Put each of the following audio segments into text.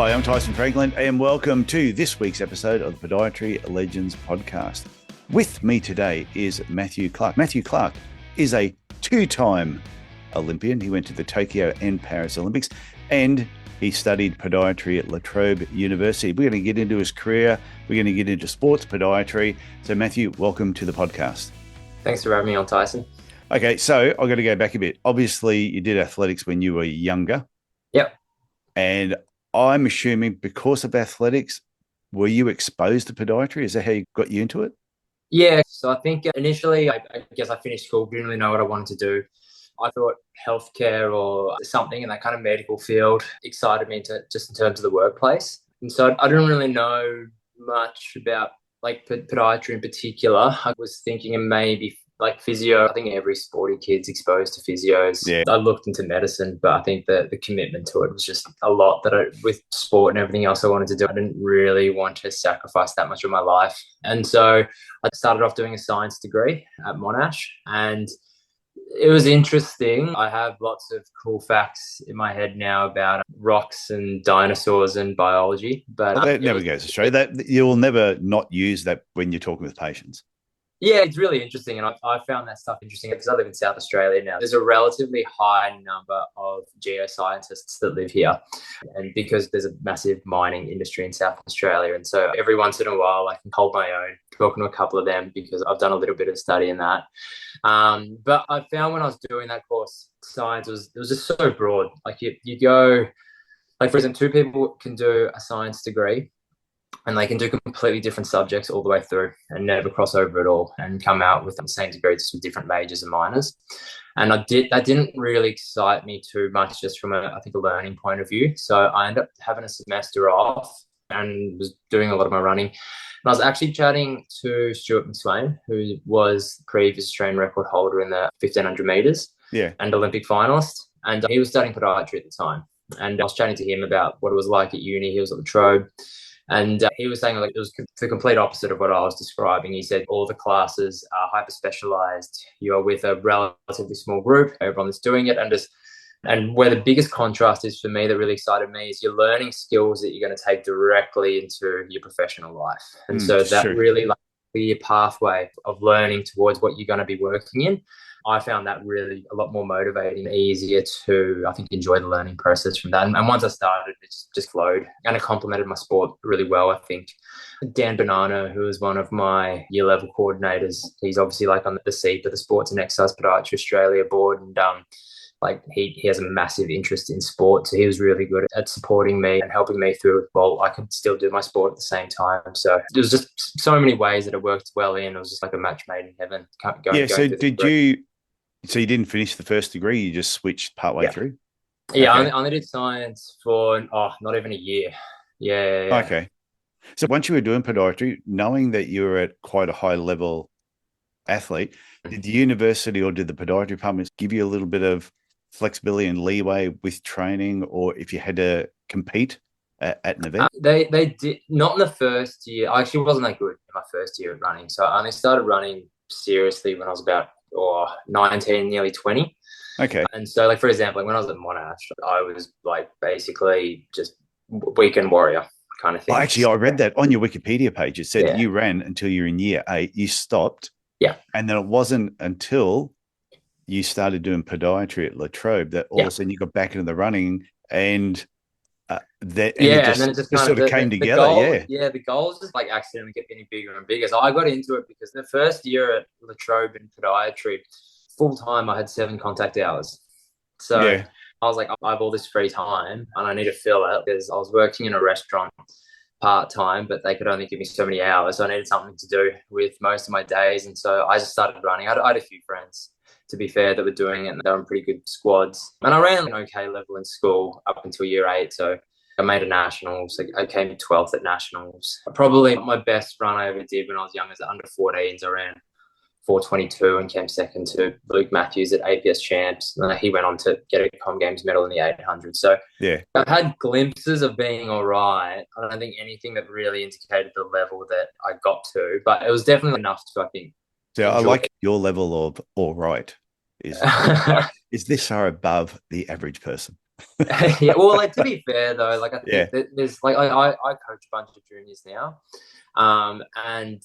Hi, I'm Tyson Franklin, and welcome to this week's episode of the Podiatry Legends Podcast. With me today is Matthew Clarke. Matthew Clarke is a two-time Olympian. He went to the Tokyo and Paris Olympics, and he studied podiatry at La Trobe University. We're going to get into his career. We're going to get into sports podiatry. So, Matthew, welcome to the podcast. Thanks for having me on, Tyson. Okay, so I've got to go back a bit. Obviously, you did athletics when you were younger. Yep. And I'm assuming because of athletics, were you exposed to podiatry? Is that how you got you into it? Yeah, so I think initially, I guess I finished school, didn't really know what I wanted to do. I thought healthcare or something in that kind of medical field excited me just in terms of the workplace. And so I didn't really know much about like podiatry in particular. I was thinking maybe like physio. I think every sporty kid's exposed to physios. Yeah. I looked into medicine, but I think that the commitment to it was just a lot with sport and everything else I wanted to do. I didn't really want to sacrifice that much of my life. And so I started off doing a science degree at Monash, and it was interesting. I have lots of cool facts in my head now about rocks and dinosaurs and biology. But that never goes astray. That you'll never not use that when you're talking with patients. Yeah, it's really interesting. And I found that stuff interesting because I live in South Australia now. There's a relatively high number of geoscientists that live here. And because there's a massive mining industry in South Australia. And so every once in a while, I can hold my own, talking to a couple of them because I've done a little bit of study in that. But I found when I was doing that course, science was just so broad. Like you go, like for example, two people can do a science degree, and they can do completely different subjects all the way through and never cross over at all and come out with the same degree, just with different majors and minors. And that didn't really excite me too much just from a learning point of view. So I ended up having a semester off and was doing a lot of my running. And I was actually chatting to Stuart McSwain, who was the previous Australian record holder in the 1500 meters and Olympic finalist. And he was studying podiatry at the time. And I was chatting to him about what it was like at uni. He was at La Trobe. And he was saying like it was the complete opposite of what I was describing. He said all the classes are hyper-specialized. You are with a relatively small group, everyone that's doing it. And where the biggest contrast is for me that really excited me is you're learning skills that you're going to take directly into your professional life. And so that really like clear pathway of learning towards what you're going to be working in, I found that really a lot more motivating, easier to, I think, enjoy the learning process from that. And once I started, it just flowed and it complemented my sport really well, I think. Dan Bonanno, who is one of my year level coordinators, he's obviously like on the seat of the Sports and Exercise Podiatry Australia board. And like he has a massive interest in sport. So he was really good at supporting me and helping me through. Well, I could still do my sport at the same time. So there was just so many ways that it worked well in. It was just like a match made in heaven. So you didn't finish the first degree, you just switched partway through? Yeah, okay. I only did science for not even a year. Yeah. Okay. So once you were doing podiatry, knowing that you were at quite a high level athlete, did the university or did the podiatry departments give you a little bit of flexibility and leeway with training, or if you had to compete at an event? They did, not in the first year. I actually wasn't that good in my first year of running. So I only started running seriously when I was about 19, nearly 20. Okay. And so, like, for example, like when I was at Monash, I was like basically just weekend warrior kind of thing. Oh, actually, I read that on your Wikipedia page. It said that you ran until you were in year 8. You stopped. Yeah. And then it wasn't until you started doing podiatry at La Trobe that all of a sudden you got back into the running and it just sort of came together. The goals just like accidentally kept getting bigger and bigger. So I got into it because the first year at La Trobe in podiatry, full time, I had 7 contact hours. So I was like, I have all this free time and I need to fill it because I was working in a restaurant part time, but they could only give me so many hours. So I needed something to do with most of my days. And so I just started running. I had a few friends, to be fair, that were doing it, and they were in pretty good squads. And I ran an okay level in school up until year 8. So I made a nationals. I came 12th at nationals. Probably my best run I ever did when I was young was under 14s. I ran 4:22 and came second to Luke Matthews at APS Champs. And he went on to get a Com Games medal in the 800. So I've had glimpses of being all right. I don't think anything that really indicated the level that I got to, but it was definitely enough to, I think. So I like your level of all right is this far above the average person. Yeah, well, like, to be fair though, like I Yeah. think that there's like I coach a bunch of juniors now, and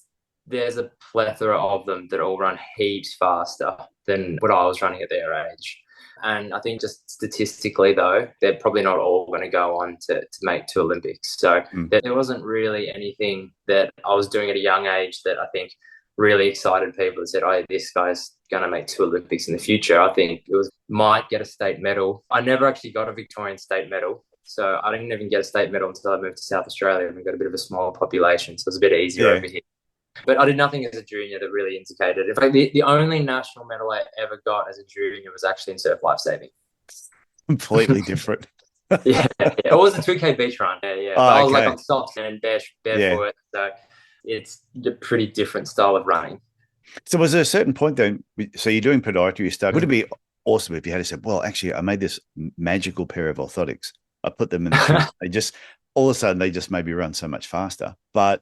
there's a plethora of them that all run heaps faster than what I was running at their age. And I think just statistically though, they're probably not all going to go on to make two Olympics. So there wasn't really anything that I was doing at a young age that I think really excited people that said, oh, this guy's going to make two Olympics in the future. I think it was might get a state medal. I never actually got a Victorian state medal. So I didn't even get a state medal until I moved to South Australia, and we got a bit of a smaller population. So it was a bit easier over here. But I did nothing as a junior that really indicated. In fact, the only national medal I ever got as a junior was actually in surf lifesaving. Completely different. Yeah, it was a 2K beach run. Yeah. Oh, I was okay. like on softs and barefoot. So it's a pretty different style of running. So was there a certain point then? So you're doing podiatry, you started. Would it be awesome if you had said, well, actually, I made this magical pair of orthotics. I put them in the shoes. They just, all of a sudden, they just made me run so much faster. But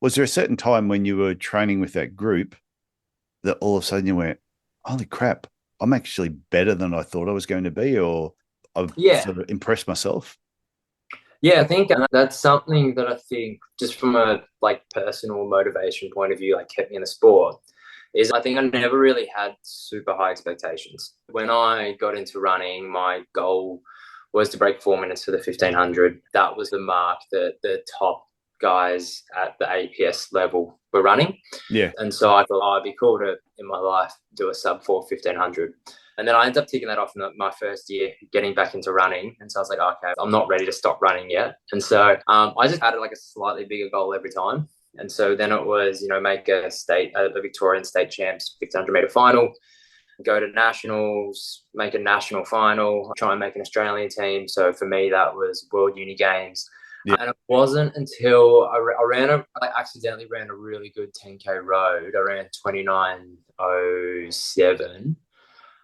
was there a certain time when you were training with that group that all of a sudden you went, holy crap, I'm actually better than I thought I was going to be, or I've sort of impressed myself? Yeah, I think that's something that I think just from a like personal motivation point of view, like kept me in the sport, is I think I never really had super high expectations. When I got into running, my goal was to break 4 minutes for the 1500. That was the mark that the top guys at the APS level were running. Yeah. And so I thought, oh, it'd be cool to, in my life, do a sub 4 1500. And then I ended up ticking that off in my first year, getting back into running. And so I was like, okay, I'm not ready to stop running yet. And so I just added like a slightly bigger goal every time. And so then it was, make a Victorian state champs 1500 meter final, go to nationals, make a national final, try and make an Australian team. So for me, that was World Uni Games. Yeah. And it wasn't until I accidentally ran a really good 10K road. I ran 29:07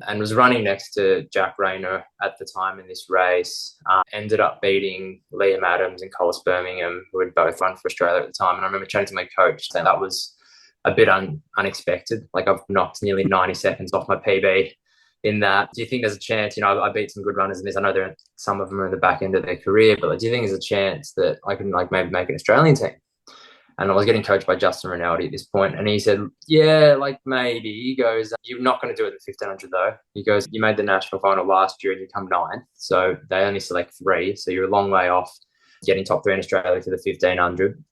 and was running next to Jack Rayner at the time in this race. Ended up beating Liam Adams and Collis Birmingham, who had both run for Australia at the time. And I remember chatting to my coach saying that was a bit unexpected. Like, I've knocked nearly 90 seconds off my PB in that. Do you think there's a chance, I beat some good runners in this? I know some of them are in the back end of their career, but do you think there's a chance that I can maybe make an Australian team? And I was getting coached by Justin Rinaldi at this point, and he said, yeah, maybe. He goes, you're not going to do it in the 1500 though. He goes, you made the national final last year and you come 9th. So they only select 3. So you're a long way off getting top 3 in Australia for the 1500.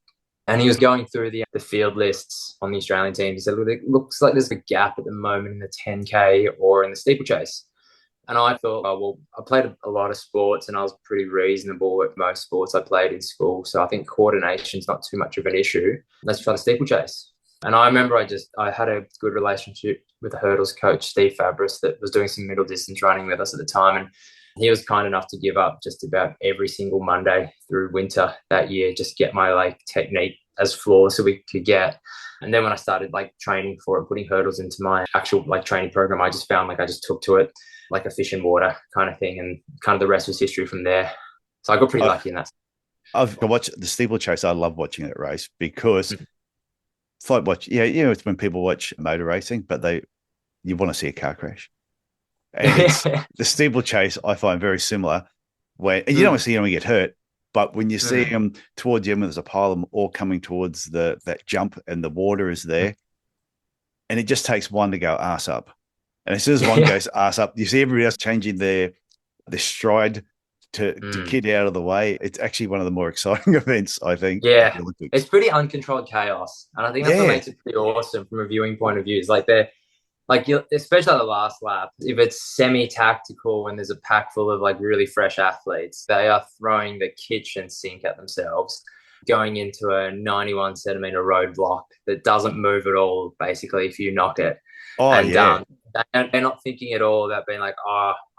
And he was going through the field lists on the Australian team. He said, look, it looks like there's a gap at the moment in the 10K or in the steeplechase. And I thought, I played a lot of sports and I was pretty reasonable at most sports I played in school. So I think coordination's not too much of an issue. Let's try the steeplechase. And I remember I had a good relationship with the hurdles coach, Steve Fabris, that was doing some middle distance running with us at the time. And he was kind enough to give up just about every single Monday through winter that year, just get my technique as flawless as we could get. And then when I started training for it, putting hurdles into my actual training program, I just found I just took to it like a fish in water kind of thing. And kind of the rest was history from there. So I got pretty lucky in that. I've watched the steeplechase. I love watching that race because it's like it's when people watch motor racing, but you want to see a car crash. And the steeplechase I find very similar, where you don't want to see anyone get hurt, but when you see them towards the end, there's a pile of them all coming towards that jump, and the water is there, and it just takes one to go ass up, and as soon as one goes ass up, you see everybody else changing their stride to get out of the way. It's actually one of the more exciting events, I think. Yeah, it's pretty uncontrolled chaos, and I think that's what makes it pretty awesome from a viewing point of view. Is they're especially at the last lap, if it's semi-tactical and there's a pack full of really fresh athletes, they are throwing the kitchen sink at themselves, going into a 91 centimeter roadblock that doesn't move at all, basically, if you knock it. They're not thinking at all about being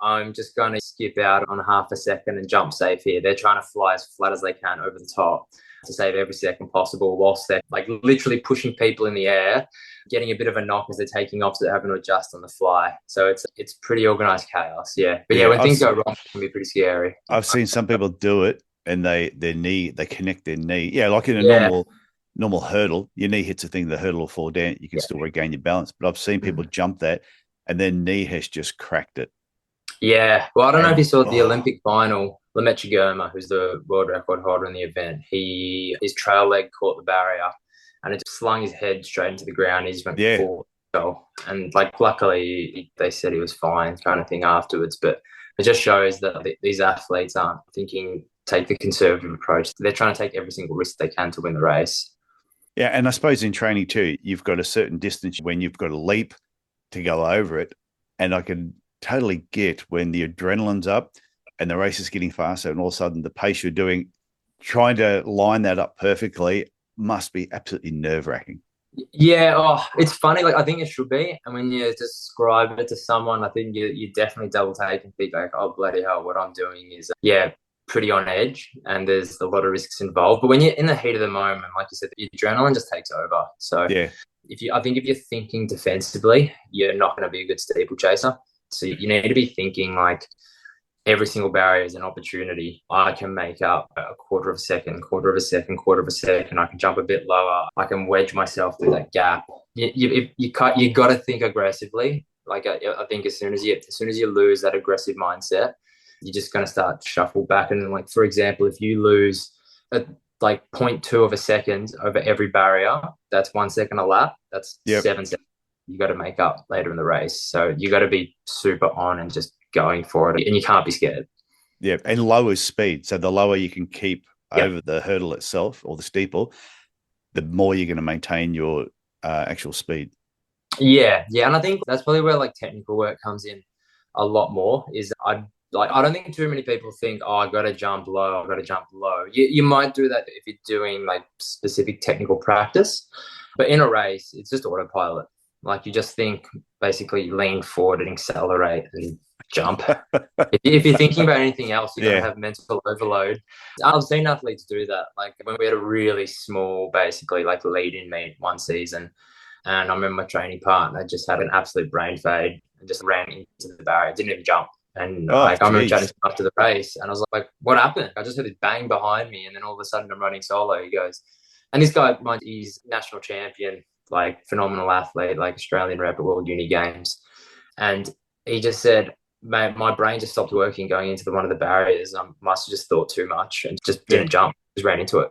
I'm just going to skip out on half a second and jump safe here. They're trying to fly as flat as they can over the top to save every second possible, whilst they're literally pushing people in the air, getting a bit of a knock as they're taking off, so they're having to adjust on the fly. So it's pretty organized chaos. Yeah. But when things go wrong, it can be pretty scary. I've seen some people do it and they connect their knee. Yeah, like in a normal hurdle, your knee hits a thing, the hurdle will fall down. You can still regain your balance. But I've seen people jump that and their knee has just cracked it. Yeah. Well, I don't know if And you saw the Olympic final. Lemaitre, who's the world record holder in the event, his trail leg caught the barrier and it just slung his head straight into the ground. He just went yeah, full. And like, luckily, they said he was fine, kind of thing afterwards. But it just shows that these athletes aren't thinking, take the conservative approach. They're trying to take every single risk they can to win the race. yeah. And I suppose in training too, you've got a certain distance when you've got to leap to go over it. And I can totally get when the adrenaline's up and the race is getting faster, and all of a sudden the pace you're doing, trying to line that up perfectly must be absolutely nerve-wracking. Yeah, it's funny. Like, I think it should be, and when you describe it to someone, I think you definitely double take and think like, "Oh bloody hell, what I'm doing is pretty on edge," and there's a lot of risks involved. But when you're in the heat of the moment, like you said, the adrenaline just takes over. So Yeah, I think if you're thinking defensively, you're not going to be a good steeplechaser. So you need to be thinking like, every single barrier is an opportunity. I can make up a quarter of a second, quarter of a second, quarter of a second. I can jump a bit lower. I can wedge myself through that gap. You got to think aggressively. Like, I think as soon as you lose that aggressive mindset, you're just going to start to shuffle back. And then, like, for example, if you lose like 0.2 of a second over every barrier, that's 1 second a lap. That's 7 seconds you got to make up later in the race. So you got to be super on and just going for it, and you can't be scared. Yeah, and lower speed. So the lower you can keep over the hurdle itself or the steeple, the more you're going to maintain your actual speed. Yeah, and I think that's probably where like technical work comes in a lot more. Is I don't think too many people think, oh, I got to jump low, I got to jump low. You might do that if you're doing like specific technical practice, but in a race, it's just autopilot. Like, you just think, basically lean forward and accelerate and jump. If you're thinking about anything else, you're going to have mental overload. I've seen athletes do that. Like, when we had a really small, basically like lead-in meet one season, and I remember my training partner just had an absolute brain fade and just ran into the barrier, didn't even jump. And I remember chatting to him after the race, and I was like, what happened? I just heard this bang behind me, and then all of a sudden I'm running solo. He goes, and this guy, he's national champion, like phenomenal athlete, like Australian rep at World Uni Games. And he just said, mate, my brain just stopped working going into one of the barriers. I must have just thought too much and just didn't jump, just ran into it.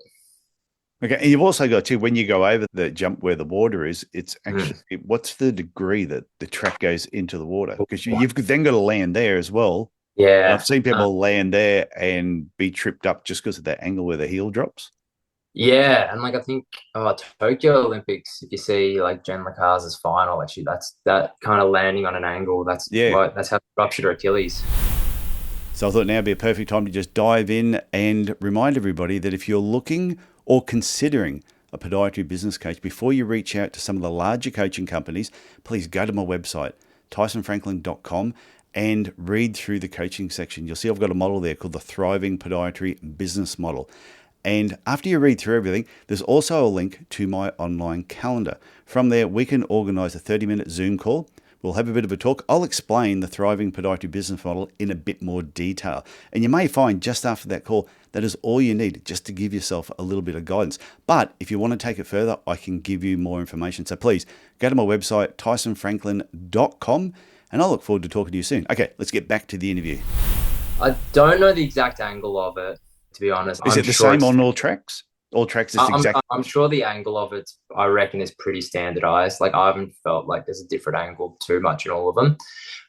Okay. And you've also got to, when you go over the jump where the water is, it's actually, what's the degree that the track goes into the water? Because you've then got to land there as well. Yeah. And I've seen people land there and be tripped up just because of that angle where the heel drops. Yeah, and like, I think Tokyo Olympics, if you see like Jen Lacaze's final, actually that kind of landing on an angle, that's how she ruptured her Achilles. So I thought now would be a perfect time to just dive in and remind everybody that if you're looking or considering a podiatry business coach, before you reach out to some of the larger coaching companies, please go to my website, tysonfranklin.com, and read through the coaching section. You'll see I've got a model there called the Thriving Podiatry Business Model. And after you read through everything, there's also a link to my online calendar. From there, we can organize a 30-minute Zoom call. We'll have a bit of a talk. I'll explain the Thriving Podiatry Business Model in a bit more detail. And you may find just after that call, that is all you need just to give yourself a little bit of guidance. But if you want to take it further, I can give you more information. So please go to my website, tysonfranklin.com, and I'll look forward to talking to you soon. Okay, let's get back to the interview. I don't know the exact angle of it, to be honest. Is it the same on all tracks? All tracks is exactly. I'm sure the angle of it, I reckon, is pretty standardized. Like, I haven't felt like there's a different angle too much in all of them.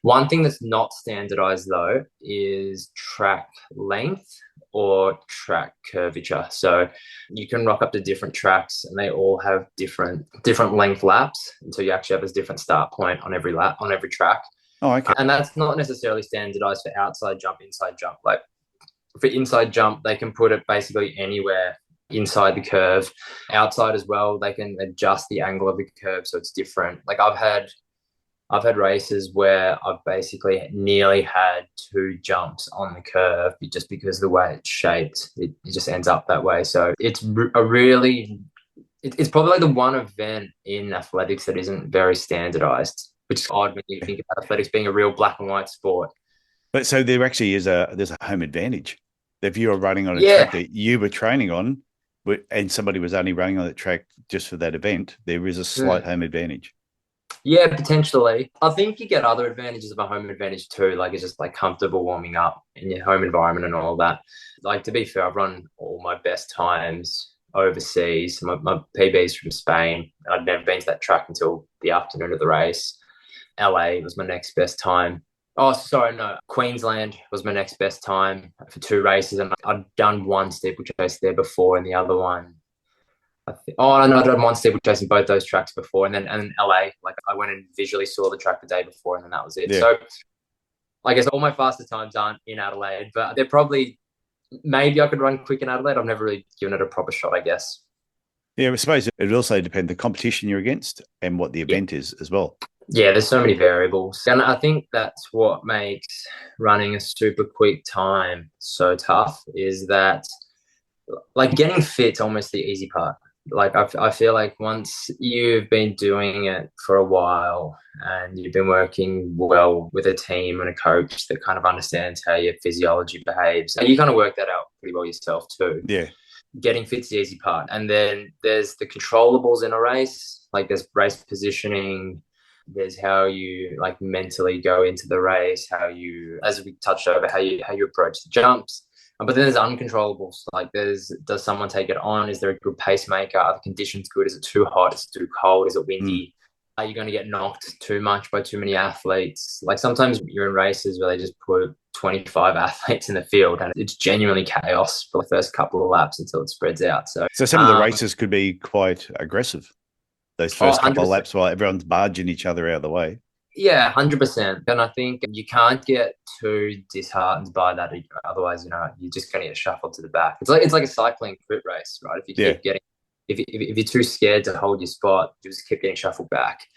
One thing that's not standardized though is track length or track curvature. So you can rock up to different tracks and they all have different length laps until you actually have a different start point on every lap, on every track. Oh, okay. And that's not necessarily standardized for outside jump, inside jump. Like, for inside jump, they can put it basically anywhere inside the curve. Outside as well, they can adjust the angle of the curve so it's different. Like, I've had races where I've basically nearly had 2 jumps on the curve just because of the way it's shaped. It just ends up that way. So it's it's probably like the one event in athletics that isn't very standardized, which is odd when you think about athletics being a real black and white sport. But so there actually is there's a home advantage. If you were running on a track that you were training on, and somebody was only running on that track just for that event, there is a slight home advantage. Yeah, potentially. I think you get other advantages of a home advantage too. Like it's just like comfortable warming up in your home environment and all that. Like to be fair, I've run all my best times overseas. My PB's from Spain. I'd never been to that track until the afternoon of the race. LA was my next best time. Oh, sorry, no. Queensland was my next best time for 2 races. And I'd done one steeplechase there before and the other one I'd done one steeplechase in both those tracks before, and then LA, like I went and visually saw the track the day before, and then that was it. Yeah. So I guess all my fastest times aren't in Adelaide, but they're probably, maybe I could run quick in Adelaide. I've never really given it a proper shot, I guess. Yeah, I suppose it also depends the competition you're against and what the event is as well. Yeah, there's so many variables. And I think that's what makes running a super quick time so tough, is that like getting fit's almost the easy part. Like I feel like once you've been doing it for a while and you've been working well with a team and a coach that kind of understands how your physiology behaves, and you kind of work that out pretty well yourself too. Yeah. Getting fit's the easy part. And then there's the controllables in a race. Like there's race positioning, there's how you like mentally go into the race, how you, as we touched over, how you approach the jumps. But then there's uncontrollables. Like does someone take it on? Is there a good pacemaker? Are the conditions good? Is it too hot? Is it too cold? Is it windy? Are you going to get knocked too much by too many athletes? Like sometimes you're in races where they just put 25 athletes in the field and it's genuinely chaos for the first couple of laps until it spreads out. So some of the races could be quite aggressive. Those first couple of laps while everyone's barging each other out of the way. Yeah, 100%. And I think you can't get too disheartened by that. Otherwise, you're just going to get shuffled to the back. It's like a cycling crit race, right? If you keep getting, if you're too scared to hold your spot, you just keep getting shuffled back.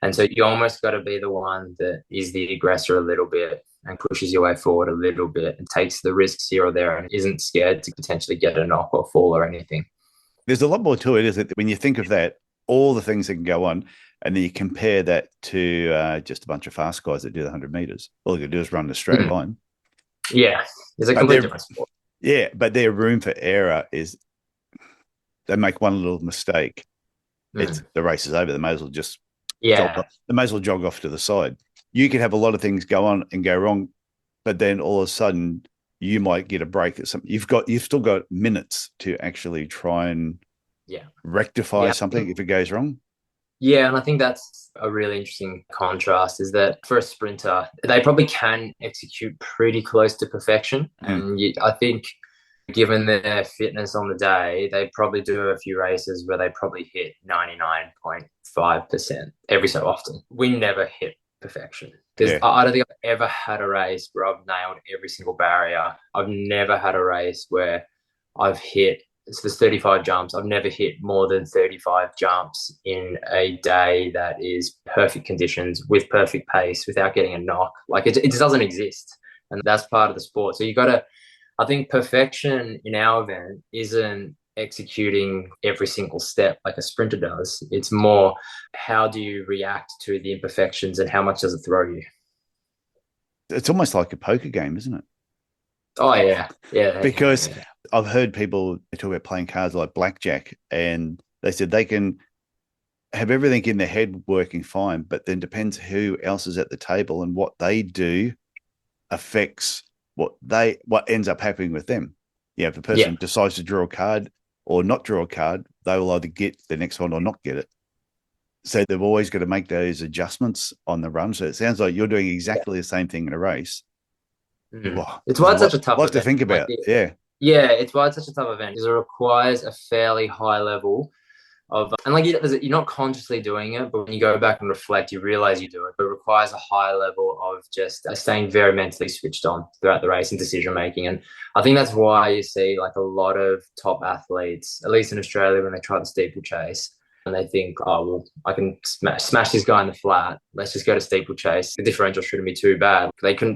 And so you almost got to be the one that is the aggressor a little bit and pushes your way forward a little bit and takes the risks here or there and isn't scared to potentially get a knock or fall or anything. There's a lot more to it, isn't it? When you think of that, all the things that can go on, and then you compare that to just a bunch of fast guys that do the 100 meters. All you can do is run a straight line. Yeah, it's a completely different sport. Yeah, but their room for error is they make one little mistake. It's the race is over. They may as well just jog off to the side. You can have a lot of things go on and go wrong, but then all of a sudden you might get a break at something. You've still got minutes to actually try and rectify something if it goes wrong. Yeah, and I think that's a really interesting contrast, is that for a sprinter, they probably can execute pretty close to perfection. And I think given their fitness on the day, they probably do a few races where they probably hit 99.5% every so often. We never hit perfection. Because I don't think I've ever had a race where I've nailed every single barrier. I've never had a race where I've hit, so there's 35 jumps. I've never hit more than 35 jumps in a day that is perfect conditions with perfect pace without getting a knock. Like it just doesn't exist. And that's part of the sport. So I think perfection in our event isn't executing every single step like a sprinter does. It's more, how do you react to the imperfections and how much does it throw you? It's almost like a poker game, isn't it? Oh, yeah. Yeah. Because I've heard people talk about playing cards like blackjack, and they said they can have everything in their head working fine, but then depends who else is at the table and what they do affects what ends up happening with them. Yeah, if a person decides to draw a card or not draw a card, they will either get the next one or not get it. So they've always got to make those adjustments on the run. So it sounds like you're doing exactly the same thing in a race. Wow. It's why it's such a tough event. To think about. Yeah, it's why it's such a tough event, because it requires a fairly high level of, and like you're not consciously doing it, but when you go back and reflect, you realize you do it. But it requires a high level of just staying very mentally switched on throughout the race and decision making. And I think that's why you see like a lot of top athletes, at least in Australia, when they try the steeplechase, and they think, oh, well, I can smash this guy in the flat. Let's just go to steeplechase. The differential shouldn't be too bad.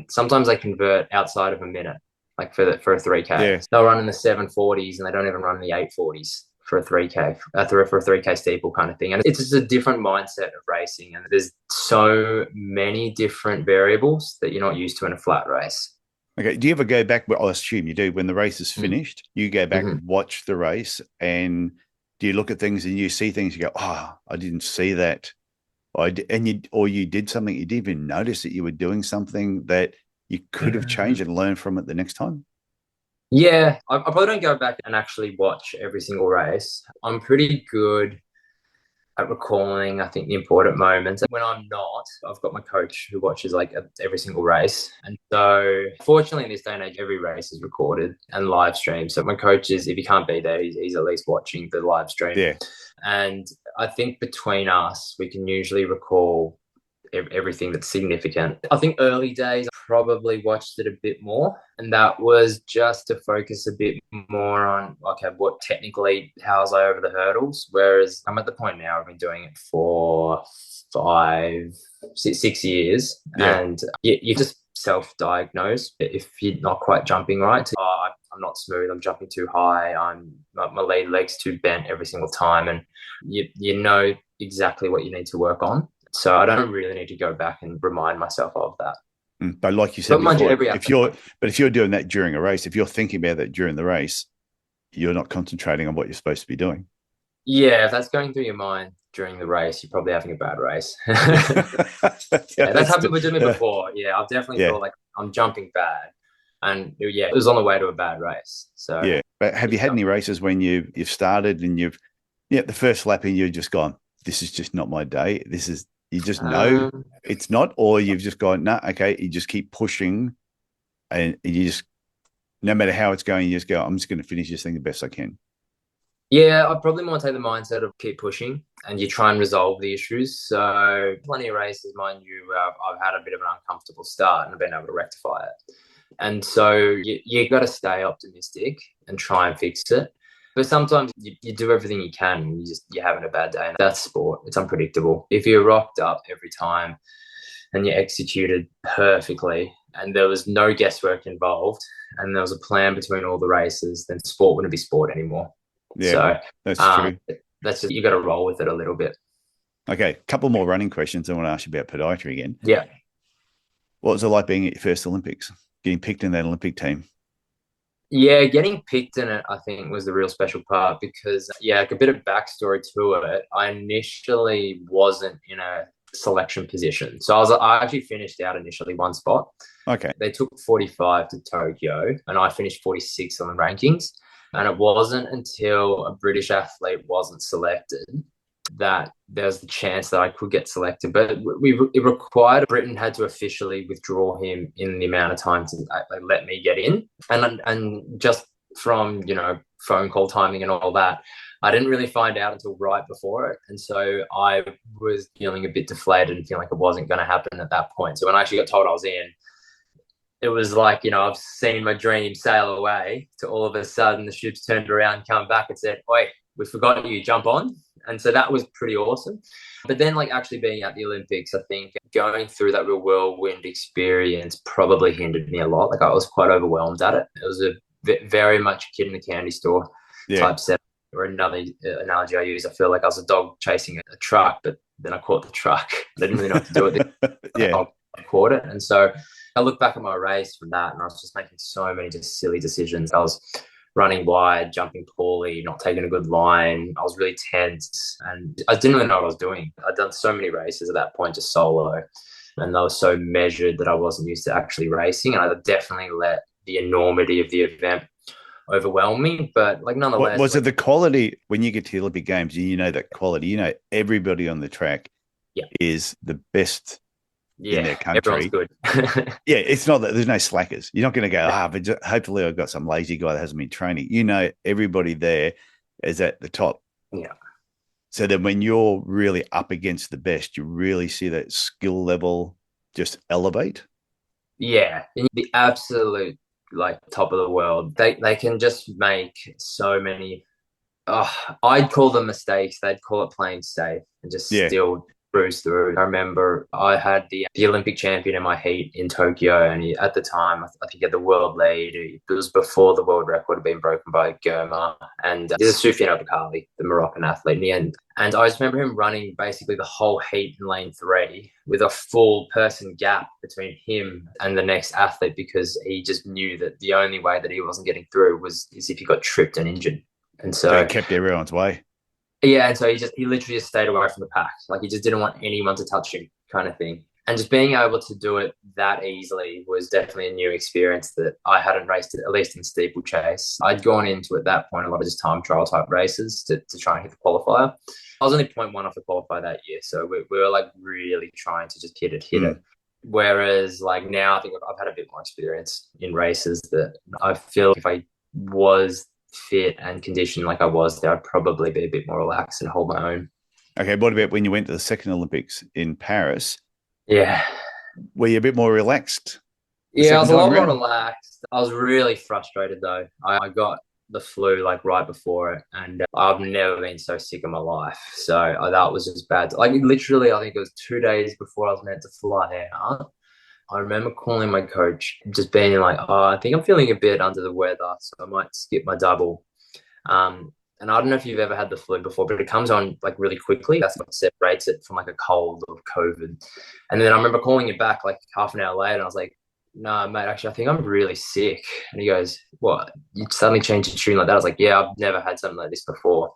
Sometimes they convert outside of a minute, like for a 3K. Yeah. They'll run in the 740s and they don't even run in the 840s for a 3K, for a 3K steeple kind of thing. And it's just a different mindset of racing. And there's so many different variables that you're not used to in a flat race. Okay. Do you ever go back? Well, I assume you do. When the race is finished, you go back and watch the race, and do you look at things and you see things, you go, oh, I didn't see that or you did something, you didn't even notice that you were doing something that you could have changed and learned from it the next time? Yeah, I probably don't go back and actually watch every single race. I'm pretty good at recalling, I think, the important moments. When I'm not, I've got my coach who watches like every single race. And so fortunately in this day and age, every race is recorded and live streamed. So my coach is, if he can't be there, he's at least watching the live stream. Yeah. And I think between us, we can usually recall everything that's significant. I think early days, I probably watched it a bit more. And that was just to focus a bit more on, okay, what technically, how was I over the hurdles? Whereas I'm at the point now, I've been doing it for 6 years. Yeah. And you just self-diagnose if you're not quite jumping right. I'm not smooth, I'm jumping too high, my leg's too bent every single time. And you know exactly what you need to work on. So I don't really need to go back and remind myself of that. But like you said before, if you're doing that during a race, if you're thinking about that during the race, you're not concentrating on what you're supposed to be doing. Yeah, if that's going through your mind during the race, you're probably having a bad race. That's happened with me before. Yeah, I've definitely felt like I'm jumping bad. And yeah, it was on the way to a bad race. So yeah. But have you had any races when you've started and the first lap and you've just gone, this is just not my day. You just know it's not, or you've just gone, nah, okay, you just keep pushing and you just, no matter how it's going, you just go, I'm just going to finish this thing the best I can. Yeah, I probably more take the mindset of keep pushing and you try and resolve the issues. So plenty of races, mind you, I've had a bit of an uncomfortable start and I've been able to rectify it. And so you got to stay optimistic and try and fix it. But sometimes you do everything you can and you're having a bad day. And that's sport. It's unpredictable. If you're rocked up every time and you executed perfectly and there was no guesswork involved and there was a plan between all the races, then sport wouldn't be sport anymore. Yeah, so that's true. That's just, you got to roll with it a little bit. Okay, a couple more running questions. I want to ask you about podiatry again. Yeah. What was it like being at your first Olympics, getting picked in that Olympic team? Yeah, getting picked in it, I think, was the real special part because, like a bit of backstory to it. I initially wasn't in a selection position. So I actually finished out initially one spot. Okay. They took 45 to Tokyo and I finished 46 on the rankings. And it wasn't until a British athlete wasn't selected that there's the chance that I could get selected. But it required Britain had to officially withdraw him in the amount of time to let me get in. And just from, phone call timing and all that, I didn't really find out until right before it. And so I was feeling a bit deflated and feeling like it wasn't going to happen at that point. So when I actually got told I was in, it was like, I've seen my dream sail away to all of a sudden the ship's turned around, come back and said, "Wait, we forgot you, jump on." And so that was pretty awesome. But then actually being at the Olympics, I think going through that real whirlwind experience probably hindered me a lot. I was quite overwhelmed at it. It was very much a kid in the candy store type setup. Or another analogy I use, I feel like I was a dog chasing a truck, but then I caught the truck. I didn't really know what to do with it. I caught it. And so I look back at my race from that and I was just making so many just silly decisions. I was running wide, jumping poorly, not taking a good line. I was really tense and I didn't really know what I was doing. I'd done so many races at that point, just solo, and they were so measured that I wasn't used to actually racing. And I definitely let the enormity of the event overwhelm me. But nonetheless. Was it the quality when you get to the Olympic Games and that quality, everybody on the track is the best in their country. Everyone's good. It's not that there's no slackers. You're not going to go, but hopefully I've got some lazy guy that hasn't been training. Everybody there is at the top. Yeah. So then when you're really up against the best, you really see that skill level just elevate. Yeah. The absolute top of the world. They can just make so many, I'd call them mistakes. They'd call it playing safe and just still cruise through. I remember I had the Olympic champion in my heat in Tokyo, and at the time, I think he had the world lead. It was before the world record had been broken by Germa, and this is Soufiane El Bakkali, the Moroccan athlete in the end. And I just remember him running basically the whole heat in lane 3 with a full person gap between him and the next athlete because he just knew that the only way that he wasn't getting through is if he got tripped and injured. And so it kept everyone's way. Yeah, and so he literally just stayed away from the pack. Like he just didn't want anyone to touch him, kind of thing. And just being able to do it that easily was definitely a new experience that I hadn't raced, at least in steeplechase. I'd gone into at that point a lot of just time trial type races to try and hit the qualifier. I was only 0.1 off the qualifier that year, so we were like really trying to just hit it. Whereas like now, I think I've had a bit more experience in races that I feel if I was fit and conditioned like I was there, I'd probably be a bit more relaxed and hold my own. Okay, what about when you went to the second Olympics in Paris? Yeah. Were you a bit more relaxed? Yeah, I was a lot more relaxed. I was really frustrated though. I got the flu like right before it, and I've never been so sick in my life. So that was just bad. Like literally, I think it was 2 days before I was meant to fly out. I remember calling my coach, just being like, "Oh, I think I'm feeling a bit under the weather, so I might skip my double." And I don't know if you've ever had the flu before, but it comes on like really quickly. That's what separates it from like a cold or COVID. And then I remember calling it back like half an hour later, and I was like, "No, mate, actually, I think I'm really sick." And he goes, "What? You suddenly changed your tune like that?" I was like, "Yeah, I've never had something like this before."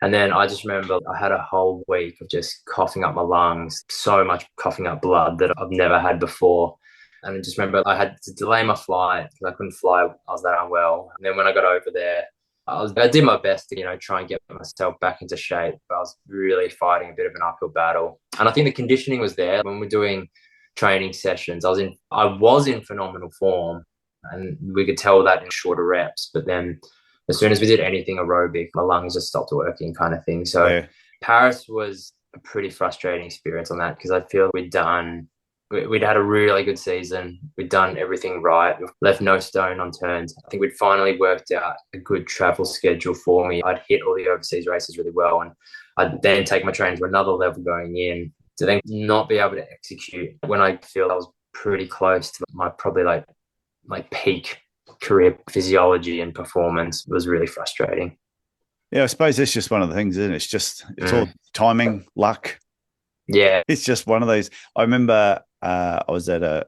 And then I just remember I had a whole week of just coughing up my lungs, so much coughing up blood that I've never had before. And I just remember I had to delay my flight because I couldn't fly. I was that unwell. And then when I got over there, I did my best to, try and get myself back into shape. But I was really fighting a bit of an uphill battle. And I think the conditioning was there. When we're doing training sessions, I was in phenomenal form, and we could tell that in shorter reps. But then as soon as we did anything aerobic, my lungs just stopped working, kind of thing. So yeah. Paris was a pretty frustrating experience on that because I feel we'd had a really good season. We'd done everything right. We've left no stone unturned. I think we'd finally worked out a good travel schedule for me. I'd hit all the overseas races really well, and I'd then take my training to another level going in, to then not be able to execute when I feel I was pretty close to my probably like peak career physiology and performance was really frustrating. Yeah, I suppose that's just one of the things, isn't it? It's all timing, luck. Yeah. It's just one of those. I remember I was at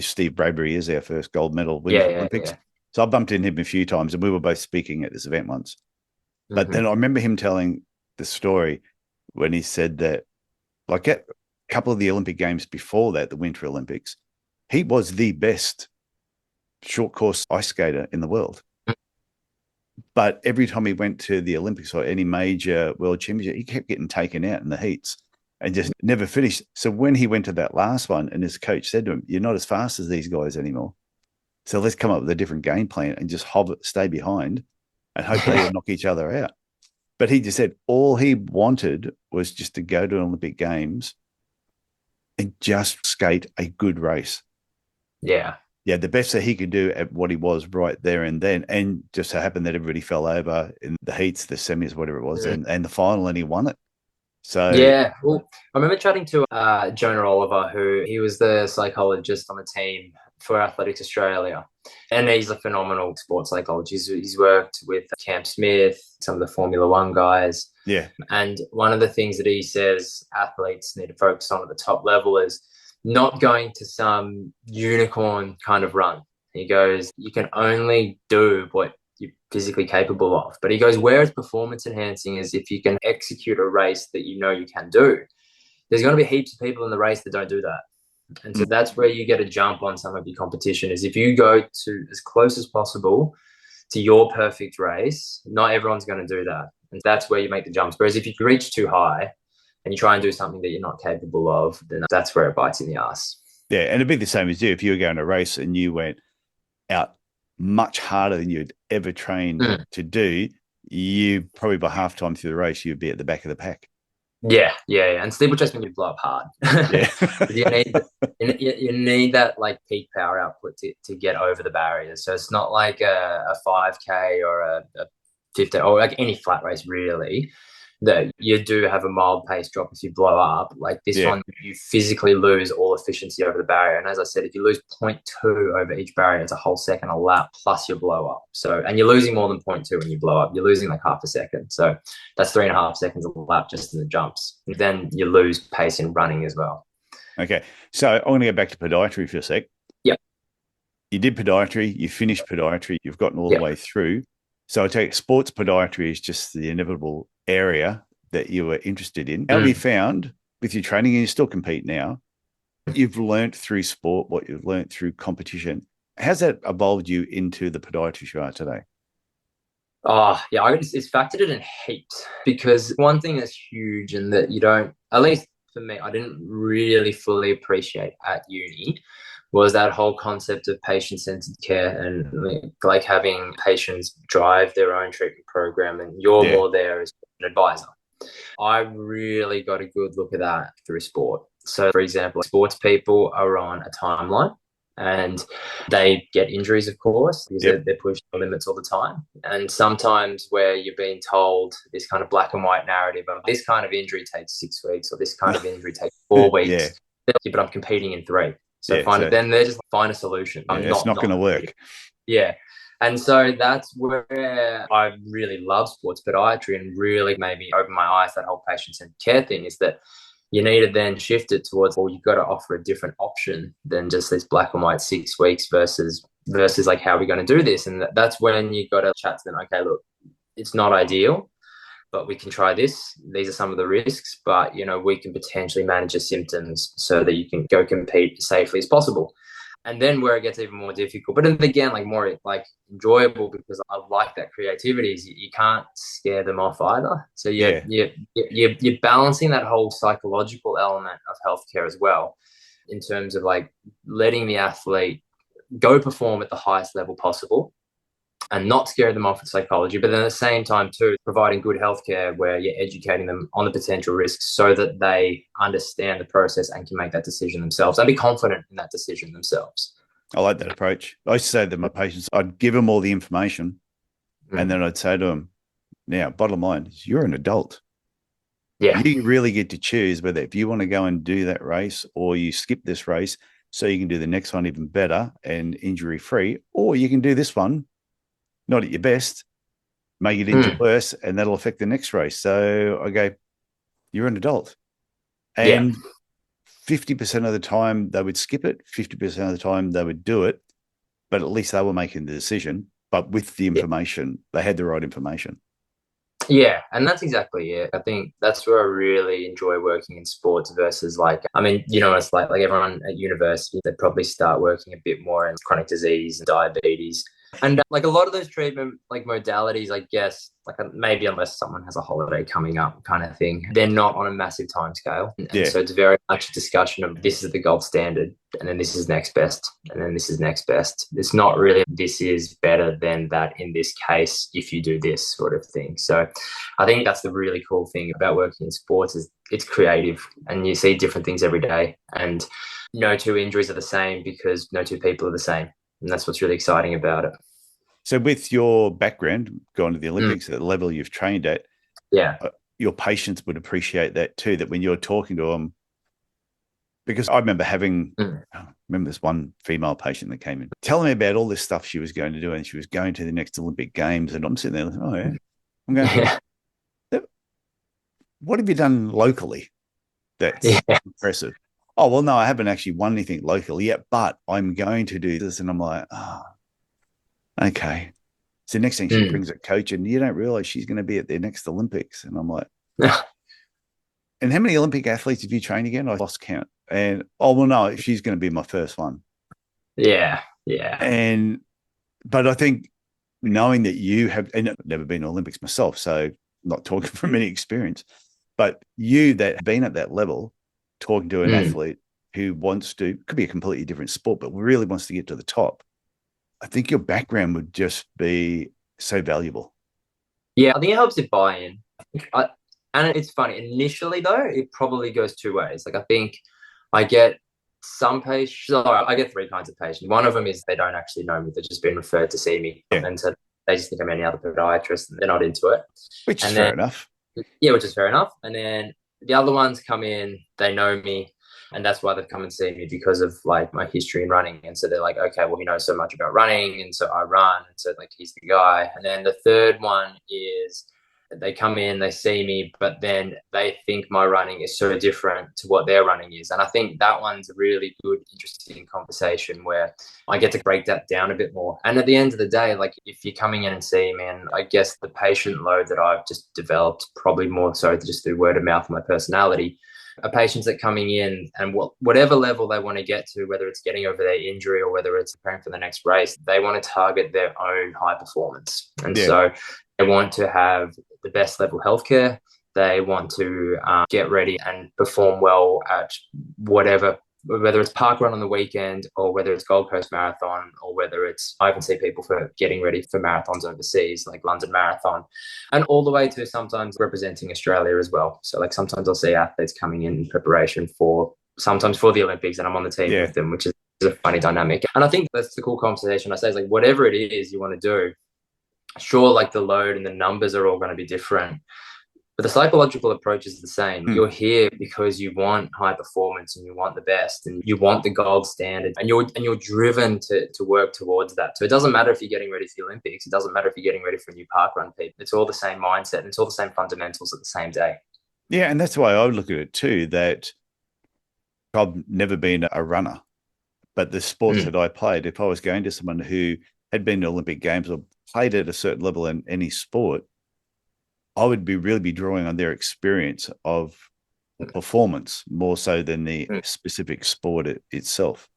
Steve Bradbury is our first gold medal winner at the Olympics. Yeah. So I bumped into him a few times and we were both speaking at this event once. But then I remember him telling the story when he said that, like at a couple of the Olympic Games before that, the Winter Olympics, he was the best short course ice skater in the world. But every time he went to the Olympics or any major world championship, he kept getting taken out in the heats and just never finished. So when he went to that last one and his coach said to him, "You're not as fast as these guys anymore. So let's come up with a different game plan and just stay behind and hope they knock each other out." But he just said all he wanted was just to go to Olympic Games and just skate a good race. Yeah. Yeah, the best that he could do at what he was right there and then. And just so happened that everybody fell over in the heats, the semis, whatever it was, and the final, and he won it. So yeah, well, I remember chatting to Jonah Oliver, he was the psychologist on the team for Athletics Australia. And he's a phenomenal sports psychologist. He's worked with Cam Smith, some of the Formula One guys. Yeah. And one of the things that he says athletes need to focus on at the top level is not going to some unicorn kind of run. He goes, you can only do what you're physically capable of. But he goes, where it's performance enhancing is if you can execute a race that you know you can do. There's going to be heaps of people in the race that don't do that. And so that's where you get a jump on some of your competition is if you go to as close as possible to your perfect race, not everyone's going to do that. And that's where you make the jumps. Whereas if you reach too high and you try and do something that you're not capable of, then that's where it bites in the ass. Yeah, and it'd be the same as you. If you were going to a race and you went out much harder than you'd ever trained to do, you probably by halftime through the race, you'd be at the back of the pack. Yeah. And steeplechase when you blow up hard. Yeah. you need that like peak power output to get over the barriers. So it's not like a 5K or a 50 or like any flat race really, that you do have a mild pace drop if you blow up. Like this one, you physically lose all efficiency over the barrier. And as I said, if you lose 0.2 over each barrier, it's a whole second a lap plus your blow up. So, and you're losing more than 0.2 when you blow up. You're losing like half a second. So that's 3.5 seconds a lap just in the jumps. And then you lose pace in running as well. Okay. So I'm going to go back to podiatry for a sec. Yeah. You did podiatry. You finished podiatry. You've gotten all the way through. So I take sports podiatry is just the inevitable area that you were interested in. How have you found with your training, and you still compete now, what you've learnt through sport, what you've learnt through competition? How's that evolved you into the podiatrist you are today? Oh, yeah, it's factored it in heaps, because one thing that's huge and that you don't, at least for me, I didn't really fully appreciate at uni, was that whole concept of patient-centered care, and like having patients drive their own treatment program, and you're more there as an advisor. I really got a good look at that through sport. So, for example, sports people are on a timeline, and they get injuries, of course, because they're pushed to limits all the time. And sometimes where you're being told this kind of black and white narrative of this kind of injury takes 6 weeks, or this kind of injury takes 4 weeks, but I'm competing in 3. So then they're just find a solution. It's not going to work. Yeah. And so that's where I really love sports podiatry, and really made me open my eyes to that whole patient-centered care thing, is that you need to then shift it towards, well, you've got to offer a different option than just this black and white 6 weeks versus like, how are we going to do this? And that's when you've got to chat to them. Okay, look, it's not ideal, but we can try this. These are some of the risks, but, we can potentially manage the symptoms so that you can go compete as safely as possible. And then where it gets even more difficult, but then again, like more like enjoyable, because I like that creativity, is you can't scare them off either. So you're balancing that whole psychological element of healthcare as well, in terms of like letting the athlete go perform at the highest level possible and not scare them off with psychology, but then at the same time too, providing good healthcare where you're educating them on the potential risks so that they understand the process and can make that decision themselves and be confident in that decision themselves. I like that approach. I used to say to my patients, I'd give them all the information and then I'd say to them, now, bottom line is you're an adult. Yeah. You really get to choose whether if you want to go and do that race, or you skip this race so you can do the next one even better and injury-free, or you can do this one not at your best, make it injure worse, and that'll affect the next race. So I go, you're an adult. And 50% of the time they would skip it, 50% of the time they would do it, but at least they were making the decision. But with the information, they had the right information. Yeah, and that's exactly it. I think that's where I really enjoy working in sports versus it's like everyone at university, they probably start working a bit more in chronic disease and diabetes. And like a lot of those treatment like modalities, I guess, like maybe unless someone has a holiday coming up kind of thing, they're not on a massive time scale. And so it's very much a discussion of this is the gold standard, and then this is next best, and then this is next best. It's not really this is better than that in this case if you do this sort of thing. So I think that's the really cool thing about working in sports, is it's creative and you see different things every day, and no two injuries are the same because no two people are the same. And that's what's really exciting about it. So with your background, going to the Olympics at the level you've trained at, your patients would appreciate that too, that when you're talking to them, because I remember remember this one female patient that came in, telling me about all this stuff she was going to do, and she was going to the next Olympic Games, and I'm sitting there, oh yeah. I'm going, what have you done locally that's impressive? Oh, well, no, I haven't actually won anything locally yet, but I'm going to do this. And I'm like, okay. So next thing she brings a coach, and you don't realize she's going to be at their next Olympics. And I'm like, and how many Olympic athletes have you trained again? I lost count. And, well, no, she's going to be my first one. Yeah. But I think knowing that you have, and I've never been to Olympics myself, so not talking from any experience, but you that have been at that level, talking to an athlete who wants to, could be a completely different sport, but really wants to get to the top, I think your background would just be so valuable. Yeah, I think it helps you buy in. And it's funny, initially though, it probably goes two ways. Like I think I get some patients, I get 3 kinds of patients. One of them is they don't actually know me. They've just been referred to see me. And so they just think I'm any other podiatrist and they're not into it. Which is fair enough. Yeah, which is fair enough. And then the other ones come in, they know me, and that's why they've come and seen me, because of like my history in running. And so they're like, okay, well, he knows so much about running, and so I run, and so like he's the guy. And then the third one is they come in, they see me, but then they think my running is so different to what their running is. And I think that one's a really good, interesting conversation where I get to break that down a bit more. And at the end of the day, like if you're coming in and seeing me, and I guess the patient load that I've just developed, probably more so just through word of mouth and my personality, are patients that coming in and whatever level they want to get to, whether it's getting over their injury or whether it's preparing for the next race, they want to target their own high performance. And so they want to have the best level healthcare. They want to get ready and perform well at whatever, whether it's park run on the weekend or whether it's Gold Coast Marathon or whether it's, I even see people for getting ready for marathons overseas, like London Marathon, and all the way to sometimes representing Australia as well. So like sometimes I'll see athletes coming in preparation sometimes for the Olympics, and I'm on the team with them, which is a funny dynamic. And I think that's the cool conversation I say is like, whatever it is you want to do, sure, like the load and the numbers are all going to be different, but the psychological approach is the same. You're here because you want high performance and you want the best and you want the gold standard, and you're driven to work towards that. So it doesn't matter if you're getting ready for the Olympics. It doesn't matter if you're getting ready for a new park run, people. It's all the same mindset and it's all the same fundamentals at the same day. Yeah, and that's why I would look at it too, that I've never been a runner, but the sports that I played, if I was going to someone who had been to Olympic Games or played at a certain level in any sport, I would really be drawing on their experience of performance more so than the specific sport itself.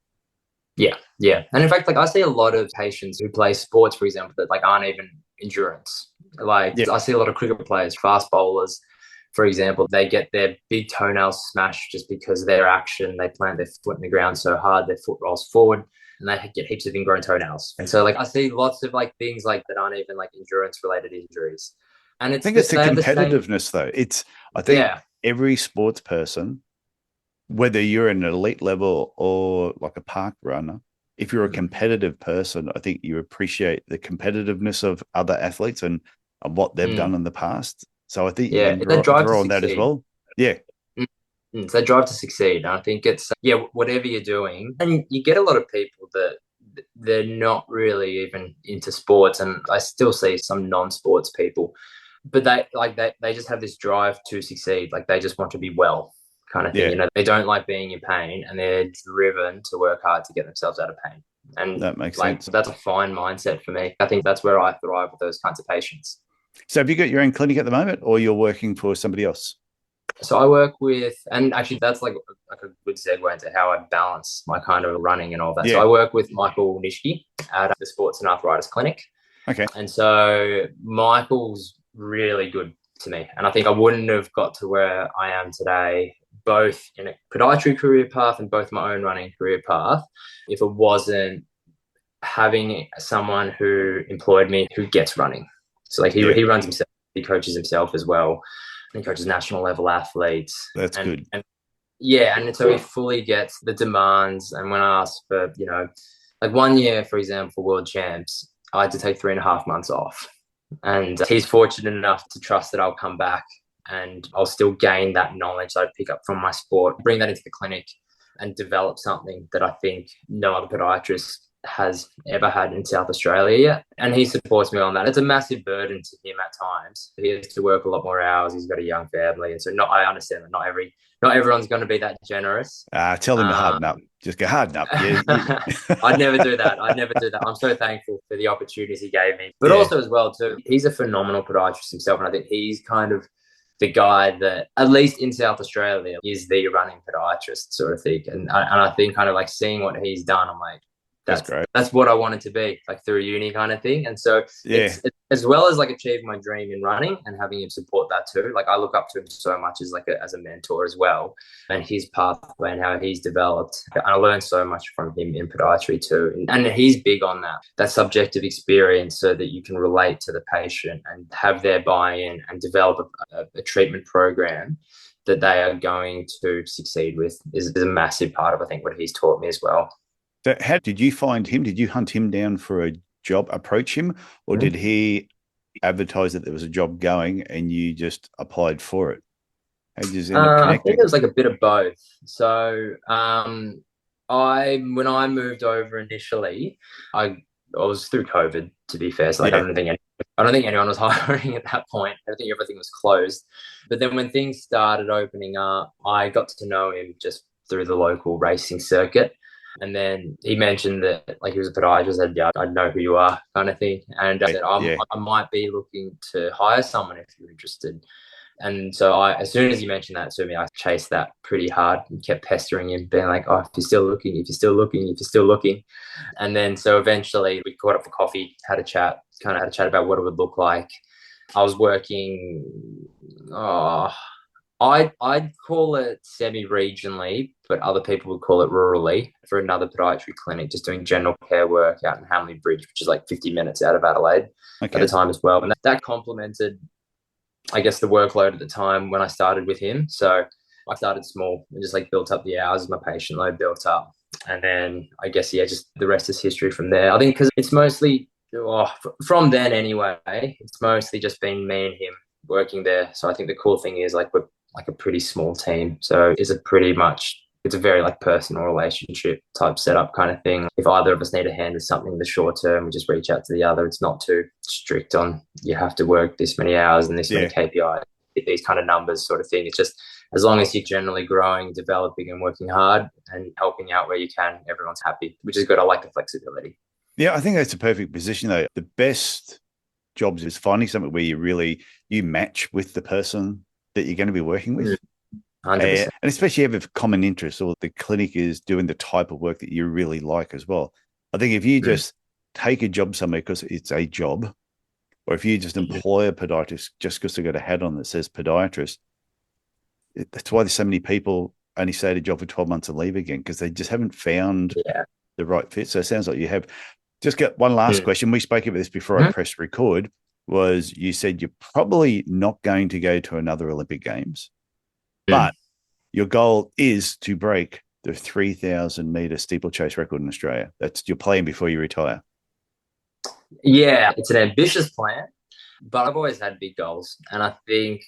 Yeah. And in fact, like I see a lot of patients who play sports, for example, that like aren't even endurance. Like I see a lot of cricket players, fast bowlers, for example, they get their big toenails smashed just because their action, they plant their foot in the ground so hard, their foot rolls forward, and they get heaps of ingrown toenails. And so like I see lots of like things like that aren't even like endurance related injuries. And I think it's the competitiveness though. I think every sports person, whether you're an elite level or like a park runner, if you're a competitive person, I think you appreciate the competitiveness of other athletes and what they've done in the past. So I think you can draw on that as well. Yeah. It's that drive to succeed. And I think it's, whatever you're doing. And you get a lot of people that they're not really even into sports. And I still see some non-sports people, but they just have this drive to succeed. Like they just want to be well kind of thing. You know, they don't like being in pain and they're driven to work hard to get themselves out of pain. And that makes sense. That's a fine mindset for me. I think that's where I thrive with those kinds of patients. So have you got your own clinic at the moment or you're working for somebody else? So I work with, and actually that's like a good segue into how I balance my kind of running and all that. So I work with Michael Nishki at the Sports and Arthritis Clinic. Okay. And so Michael's really good to me. And I think I wouldn't have got to where I am today, both in a podiatry career path and both my own running career path, if it wasn't having someone who employed me who gets running. So like he runs himself, he coaches himself as well. He coaches national level athletes. That's good. And so he fully gets the demands. And when I asked for, like 1 year, for example, for world champs, I had to take 3.5 months off. And he's fortunate enough to trust that I'll come back and I'll still gain that knowledge that I pick up from my sport, bring that into the clinic and develop something that I think no other podiatrist has ever had in South Australia yet. And he supports me on that. It's a massive burden to him at times. He has to work a lot more hours. He's got a young family. And so I understand that not everyone's going to be that generous. Tell him to harden up. Just go harden up. Yeah. I'd never do that. I'm so thankful for the opportunities he gave me. But also as well, too, he's a phenomenal podiatrist himself. And I think he's kind of the guy that, at least in South Australia, is the running podiatrist sort of thing. And I think kind of like seeing what he's done, I'm like, that's great. That's what I wanted to be, like through uni kind of thing. And so it's, as well as like achieving my dream in running and having him support that too. Like I look up to him so much as as a mentor as well, and his pathway and how he's developed. And I learned so much from him in podiatry too. And he's big on that subjective experience so that you can relate to the patient and have their buy-in and develop a treatment program that they are going to succeed with is a massive part of, I think, what he's taught me as well. So how did you find him? Did you hunt him down for a job, approach him, or did he advertise that there was a job going and you just applied for it? How did you end up connecting? I think it was like a bit of both. So when I moved over initially, I was through COVID, to be fair, so I don't think anyone I don't think anyone was hiring at that point. I think everything was closed. But then when things started opening up, I got to know him just through the local racing circuit. And then he mentioned that like he was a podiatrist. I said, yeah, I know who you are, kind of thing. And I said, I might be looking to hire someone if you're interested. And so as soon as he mentioned that to me, I chased that pretty hard and kept pestering him, being like, oh, if you're still looking, if you're still looking, if you're still looking. And then so eventually we caught up for coffee, had a chat about what it would look like. I was working, I'd call it semi-regionally, but other people would call it rurally, for another podiatry clinic, just doing general care work out in Hamley Bridge, which is like 50 minutes out of Adelaide at the time as well. And that complemented, I guess, the workload at the time when I started with him. So I started small and just like built up the hours as my patient load built up. And then I guess, just the rest is history from there. I think because it's mostly, from then anyway, it's mostly just been me and him working there. So I think the cool thing is like we're like a pretty small team. So it's a very like personal relationship type setup kind of thing. If either of us need a hand with something in the short term, we just reach out to the other. It's not too strict on you have to work this many hours and this many KPIs, these kind of numbers sort of thing. It's just as long as you're generally growing, developing and working hard and helping out where you can, everyone's happy, which is good. I like the flexibility. Yeah, I think that's a perfect position though. The best jobs is finding something where you match with the person that you're going to be working with. 100%. And especially if you have a common interest or the clinic is doing the type of work that you really like as well. I think if you just take a job somewhere because it's a job, or if you just employ a podiatrist just because they've got a hat on that says podiatrist, that's why there's so many people only stay at a job for 12 months and leave again, because they just haven't found the right fit. So it sounds like you have. Just got one last question. We spoke about this before I pressed record, was you said you're probably not going to go to another Olympic Games, but your goal is to break the 3,000 meter steeplechase record in Australia. That's your plan before you retire. Yeah, it's an ambitious plan, but I've always had big goals. And I think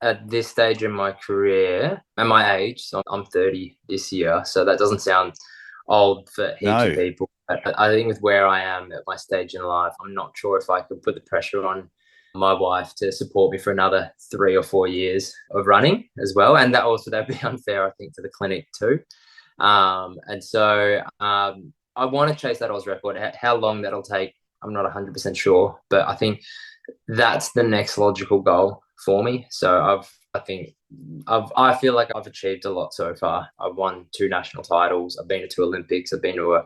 at this stage in my career, at my age, so I'm 30 this year, so that doesn't sound old for heaps of people. But I think with where I am at my stage in life, I'm not sure if I could put the pressure on my wife to support me for another 3 or 4 years of running as well. And that'd be unfair, I think, to the clinic too. And so I want to chase that Oz record. How long that'll take, I'm not 100% sure, but I think that's the next logical goal for me. So I feel like I've achieved a lot so far. I've won 2 national titles. I've been to 2 Olympics. I've been to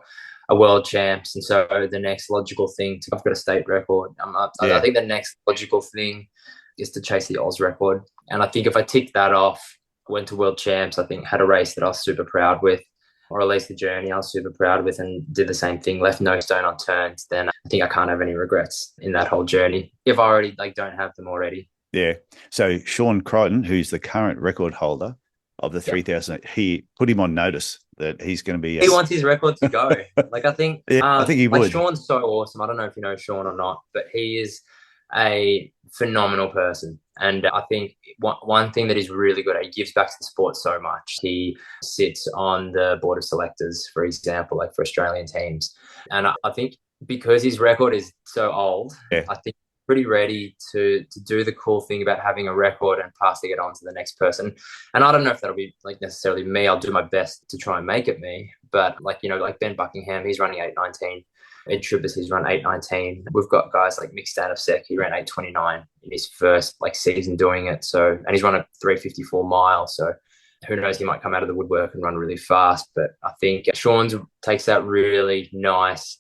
a world champs. And so the next logical thing, I've got a state record. I think the next logical thing is to chase the Oz record. And I think if I tick that off, went to world champs, I think had a race that I was super proud with, or at least the journey I was super proud with, and did the same thing, left no stone unturned, then I think I can't have any regrets in that whole journey if I already don't have them already. Yeah. So Sean Crichton, who's the current record holder of the 3,000, he put him on notice that he's going to be. He wants his record to go. I think he would. Sean's so awesome. I don't know if you know Sean or not, but he is a phenomenal person. And I think one thing that he's really good at, he gives back to the sport so much. He sits on the board of selectors, for example, like for Australian teams. And I think because his record is so old, I think pretty ready to do the cool thing about having a record and passing it on to the next person. And I don't know if that'll be like necessarily me. I'll do my best to try and make it me. But like Ben Buckingham, he's running 8:19. Ed Trippers, he's run 8:19. We've got guys like Mick Stanifsek, he ran 8:29 in his first season doing it. So, and he's run a 3:54 mile. So who knows, he might come out of the woodwork and run really fast. But I think Sean's takes that really nice,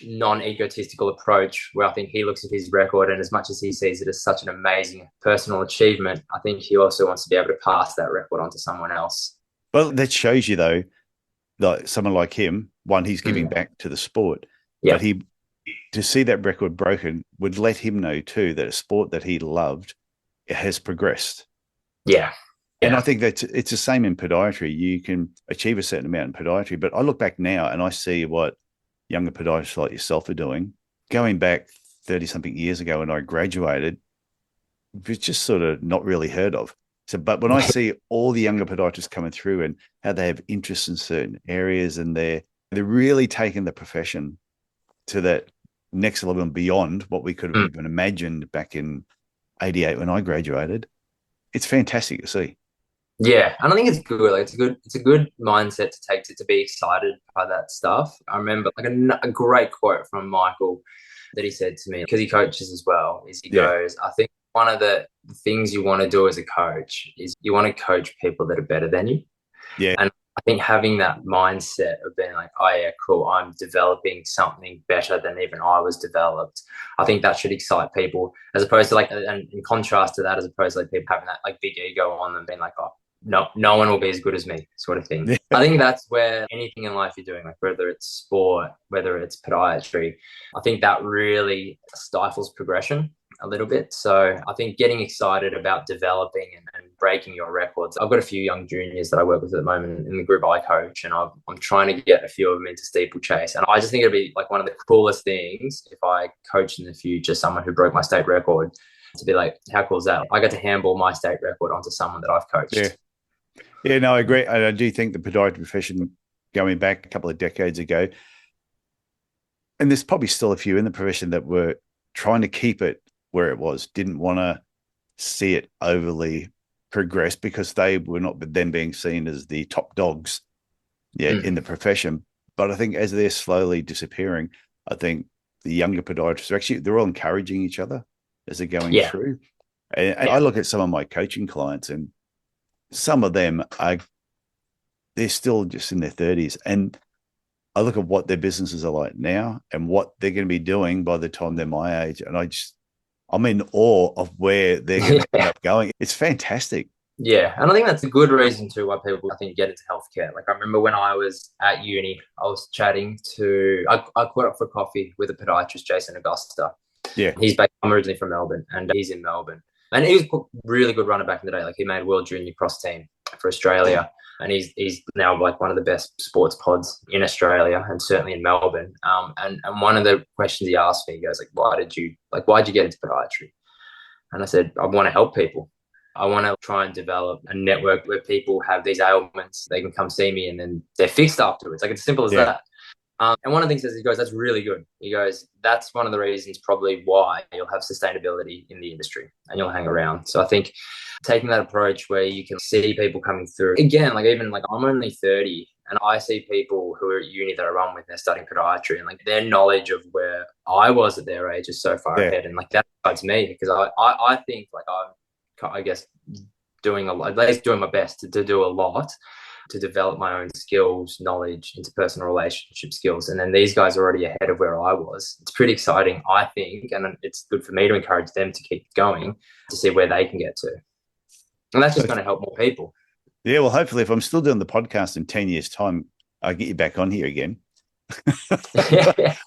non-egotistical approach where I think he looks at his record, and as much as he sees it as such an amazing personal achievement, I think he also wants to be able to pass that record on to someone else. Well, that shows you though, that someone like him, one, he's giving back to the sport, but to see that record broken would let him know too that a sport that he loved has progressed. And I think that it's the same in podiatry. You can achieve a certain amount in podiatry, but I look back now and I see what younger podiatrists like yourself are doing. Going back 30-something years ago when I graduated, it was just sort of not really heard of. So, but when I see all the younger podiatrists coming through and how they have interests in certain areas, and they're really taking the profession to that next level and beyond what we could have Mm. even imagined back in 88 when I graduated. It's fantastic to see. Yeah, and I think it's good. Like it's a good mindset to take to be excited by that stuff. I remember like a great quote from Michael that he said to me, because he coaches as well, is he goes, I think one of the things you want to do as a coach is you want to coach people that are better than you. Yeah. And I think having that mindset of being like, oh yeah, cool, I'm developing something better than even I was developed. I think that should excite people, as opposed to like, and in contrast to that, as opposed to like people having that like big ego on them, being like, oh, no one will be as good as me, sort of thing. Yeah. I think that's where anything in life you're doing, like whether it's sport, whether it's podiatry, I think that really stifles progression a little bit. So I think getting excited about developing and breaking your records. I've got a few young juniors that I work with at the moment in the group I coach, and I'm trying to get a few of them into steeplechase. And I just think it'd be like one of the coolest things if I coach in the future someone who broke my state record, to be like, how cool is that? I got to handball my state record onto someone that I've coached. Yeah. Yeah, no, I agree. I do think the podiatry profession, going back a couple of decades ago, and there's probably still a few in the profession that were trying to keep it where it was, didn't want to see it overly progress because they were not then being seen as the top dogs in the profession. But I think as they're slowly disappearing, I think the younger podiatrists are actually, they're all encouraging each other as they're going through. And I look at some of my coaching clients, and some of them they're still just in their 30s. And I look at what their businesses are like now and what they're going to be doing by the time they're my age. And I'm in awe of where they're going to end up going. It's fantastic. Yeah. And I think that's a good reason too why people, I think, get into healthcare. Like I remember when I was at uni, I was chatting I caught up for coffee with a podiatrist, Jason Augusta. Yeah. I'm originally from Melbourne, and he's in Melbourne. And he was a really good runner back in the day. Like he made World Junior Cross team for Australia. And he's now like one of the best sports pods in Australia and certainly in Melbourne. And one of the questions he asked me, he goes like, why'd you get into podiatry? And I said, I want to help people. I want to try and develop a network where people have these ailments. They can come see me and then they're fixed afterwards. Like it's as simple as that. And one of the things he goes, that's really good. He goes, that's one of the reasons probably why you'll have sustainability in the industry and you'll hang around. So I think taking that approach where you can see people coming through, again, like even like I'm only 30 and I see people who are at uni that I run with, they're studying podiatry, and like their knowledge of where I was at their age is so far ahead. And like that excites me because I think like I guess doing at least doing my best to do a lot to develop my own skills, knowledge, interpersonal relationship skills. And then these guys are already ahead of where I was. It's pretty exciting, I think. And it's good for me to encourage them to keep going to see where they can get to. And that's just going to help more people. Yeah, well, hopefully if I'm still doing the podcast in 10 years' time, I'll get you back on here again.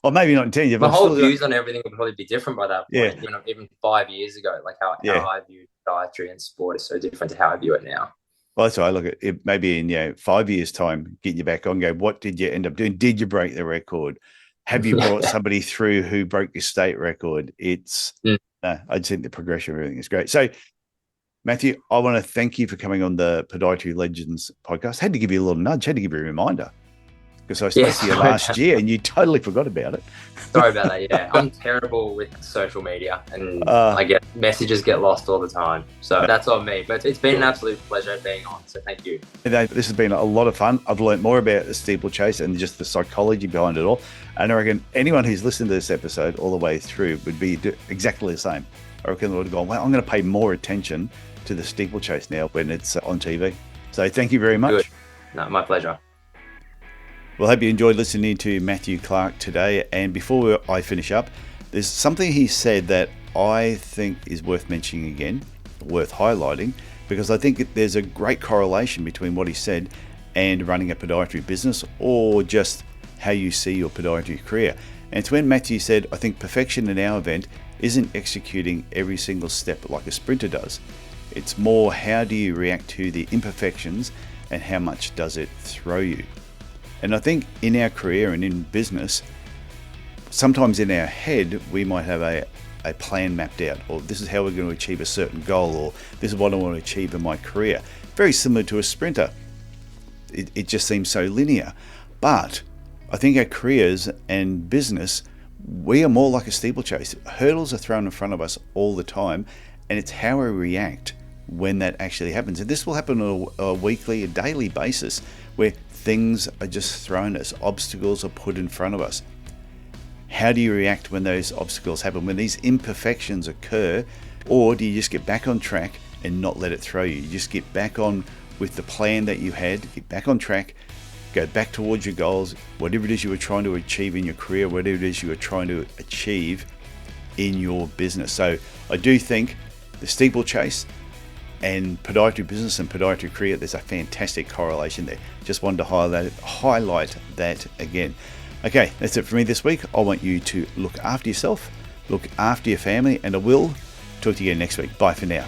Or maybe not in 10 years. My whole views on everything would probably be different by that point. Yeah. You know, even 5 years ago, like how I viewed dietary and sport is so different to how I view it now. Well, that's why I look at it. Maybe in 5 years' time, get you back on. Go, what did you end up doing? Did you break the record? Have you brought somebody through who broke your state record? I just think the progression of everything is great. So, Matthew, I want to thank you for coming on the Podiatry Legends podcast. Had to give you a little nudge. Had to give you a reminder because I spoke to you last year and you totally forgot about it. Sorry about that. Yeah, I'm terrible with social media, and I get messages get lost all the time. So that's on me. But it's been an absolute pleasure being on. So thank you. This has been a lot of fun. I've learned more about the steeplechase and just the psychology behind it all. And I reckon anyone who's listened to this episode all the way through would be exactly the same. I reckon they would have gone, well, I'm going to pay more attention to the steeplechase now when it's on TV. So thank you very much. Good. No, my pleasure. Well, I hope you enjoyed listening to Matthew Clarke today. And before I finish up, there's something he said that I think is worth mentioning again, worth highlighting, because I think there's a great correlation between what he said and running a podiatry business or just how you see your podiatry career. And it's when Matthew said, I think perfection in our event isn't executing every single step like a sprinter does. It's more how do you react to the imperfections and how much does it throw you? And I think in our career and in business, sometimes in our head, we might have a plan mapped out, or this is how we're going to achieve a certain goal, or this is what I want to achieve in my career. Very similar to a sprinter. It just seems so linear. But I think our careers and business, we are more like a steeplechase. Hurdles are thrown in front of us all the time, and it's how we react when that actually happens. And this will happen on a weekly, a daily basis, where things are just thrown at us, obstacles are put in front of us. How do you react when those obstacles happen, when these imperfections occur? Or do you just get back on track and not let it throw you? You just get back on with the plan that you had, get back on track, go back towards your goals, whatever it is you were trying to achieve in your career, whatever it is you were trying to achieve in your business. So I do think the steeplechase and podiatry business and podiatry career, there's a fantastic correlation there. Just wanted to highlight that again. Okay, that's it for me this week. I want you to look after yourself, look after your family, and I will talk to you again next week. Bye for now.